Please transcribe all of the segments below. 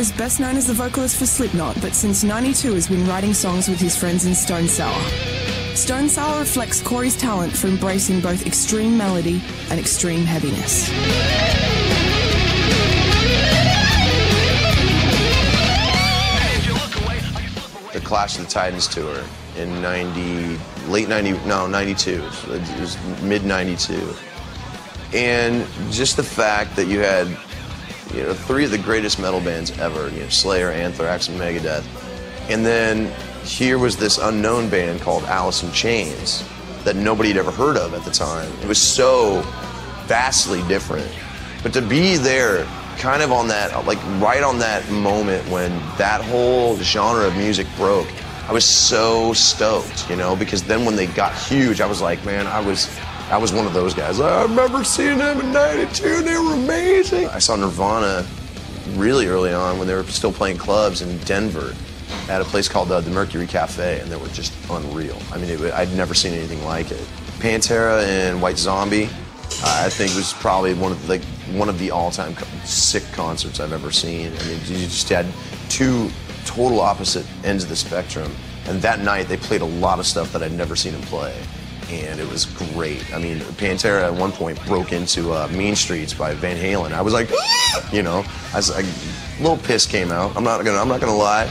is best known as the vocalist for Slipknot, but since '92 has been writing songs with his friends in Stone Sour. Stone Sour reflects Corey's talent for embracing both extreme melody and extreme heaviness. The Clash of the Titans tour in 92. It was mid-92. And just the fact that you had, three of the greatest metal bands ever, Slayer, Anthrax, and Megadeth. And then here was this unknown band called Alice in Chains that nobody had ever heard of at the time. It was so vastly different. But to be there, kind of on that, like right on that moment when that whole genre of music broke, I was so stoked, because then when they got huge, I was like, man, I was one of those guys. I remember seeing them in '92, they were amazing. I saw Nirvana really early on when they were still playing clubs in Denver at a place called the Mercury Cafe, and they were just unreal. I mean, I'd never seen anything like it. Pantera and White Zombie, I think was probably one of the all-time sick concerts I've ever seen. I mean, you just had two total opposite ends of the spectrum, and that night they played a lot of stuff that I'd never seen them play, and it was great. I mean, Pantera at one point broke into Mean Streets by Van Halen. I was like, a little piss came out. I'm not gonna lie.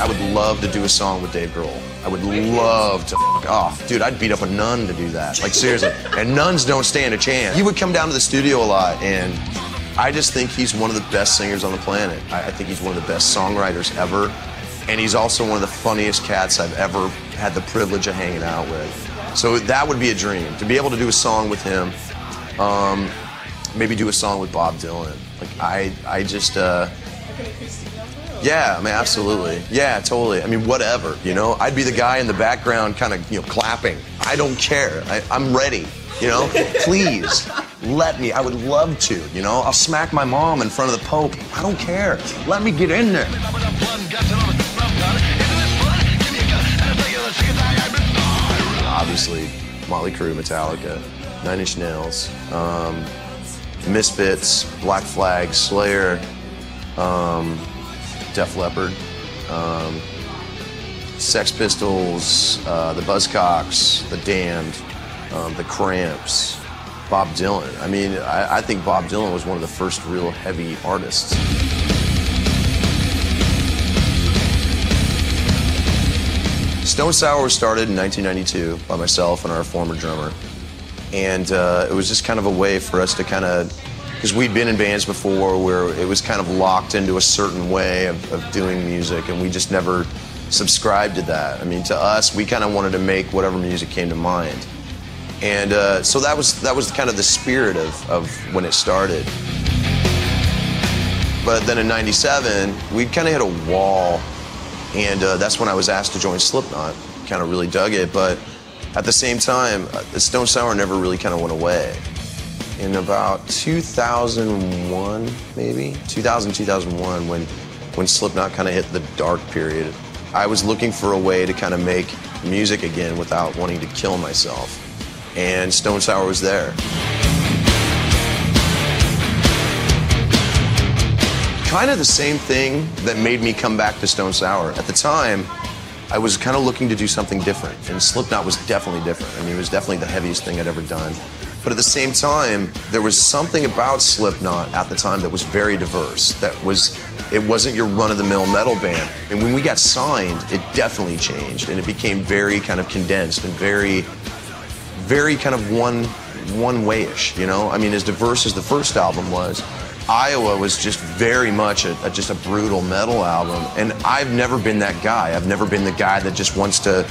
I would love to do a song with Dave Grohl. I would love to off. Dude, I'd beat up a nun to do that. Like, seriously. And nuns don't stand a chance. He would come down to the studio a lot, and I just think he's one of the best singers on the planet. I think he's one of the best songwriters ever. And he's also one of the funniest cats I've ever had the privilege of hanging out with. So that would be a dream, to be able to do a song with him. Maybe do a song with Bob Dylan. Like, I just, yeah, I mean, absolutely. Yeah, totally. I mean, whatever, I'd be the guy in the background kind of, clapping. I don't care. I'm ready, Please, let me. I would love to, I'll smack my mom in front of the Pope. I don't care. Let me get in there. Obviously, Motley Crue, Metallica, Nine Inch Nails, Misfits, Black Flag, Slayer, Def Leppard, Sex Pistols, the Buzzcocks, the Damned, the Cramps, Bob Dylan. I mean, I think Bob Dylan was one of the first real heavy artists. Stone Sour was started in 1992 by myself and our former drummer. And it was just kind of a way for us to because we'd been in bands before where it was kind of locked into a certain way of doing music, and we just never subscribed to that. I mean, to us, we kind of wanted to make whatever music came to mind. And so that was kind of the spirit of when it started. But then in '97, we kind of hit a wall, and that's when I was asked to join Slipknot. Kind of really dug it, but at the same time, the Stone Sour never really kind of went away. In about 2001, maybe 2001, when Slipknot kind of hit the dark period, I was looking for a way to kind of make music again without wanting to kill myself, and Stone Sour was there. Kind of the same thing that made me come back to Stone Sour. At the time, I was kind of looking to do something different, and Slipknot was definitely different. I mean, it was definitely the heaviest thing I'd ever done. But at the same time, there was something about Slipknot at the time that was very diverse. It wasn't your run-of-the-mill metal band. And when we got signed, it definitely changed, and it became very kind of condensed and very, very kind of one-way-ish, I mean, as diverse as the first album was, Iowa was just very much just a brutal metal album, and I've never been that guy. I've never been the guy that just wants to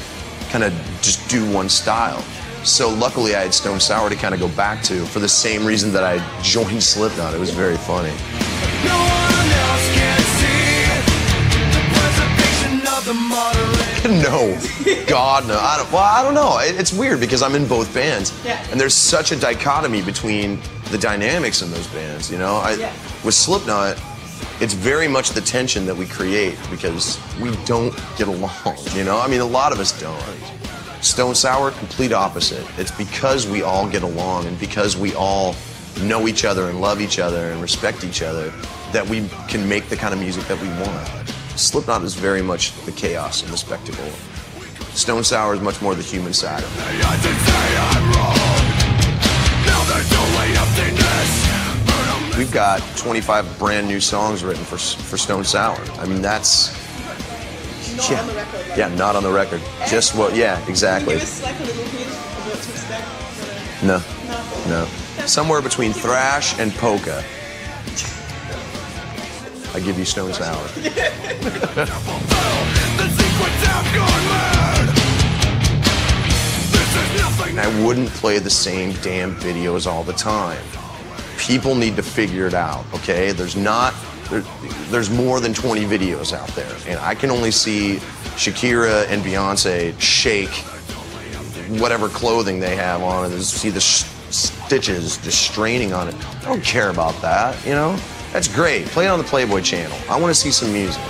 kind of just do one style. So luckily I had Stone Sour to kind of go back to for the same reason that I joined Slipknot. It was very funny. No one else can see the preservation of the modern. No, God no. I don't know. It's weird because I'm in both bands, and there's such a dichotomy between the dynamics in those bands, With Slipknot, it's very much the tension that we create because we don't get along, I mean, a lot of us don't. Stone Sour, complete opposite. It's because we all get along and because we all know each other and love each other and respect each other that we can make the kind of music that we want. Slipknot is very much the chaos and the spectacle. Stone Sour is much more the human side of it. We've got 25 brand new songs written for Stone Sour. I mean, that's... Not on the record. Like, yeah, not on the record. Just what, yeah, exactly. Can you give us like a little hint of what to expect? No. No. Somewhere between thrash and polka. I give you Stone Sour. And I wouldn't play the same damn videos all the time. People need to figure it out, okay? There's more than 20 videos out there, and I can only see Shakira and Beyonce shake whatever clothing they have on and see the stitches just straining on it. I don't care about that, you know? That's great. Play it on the Playboy channel. I want to see some music.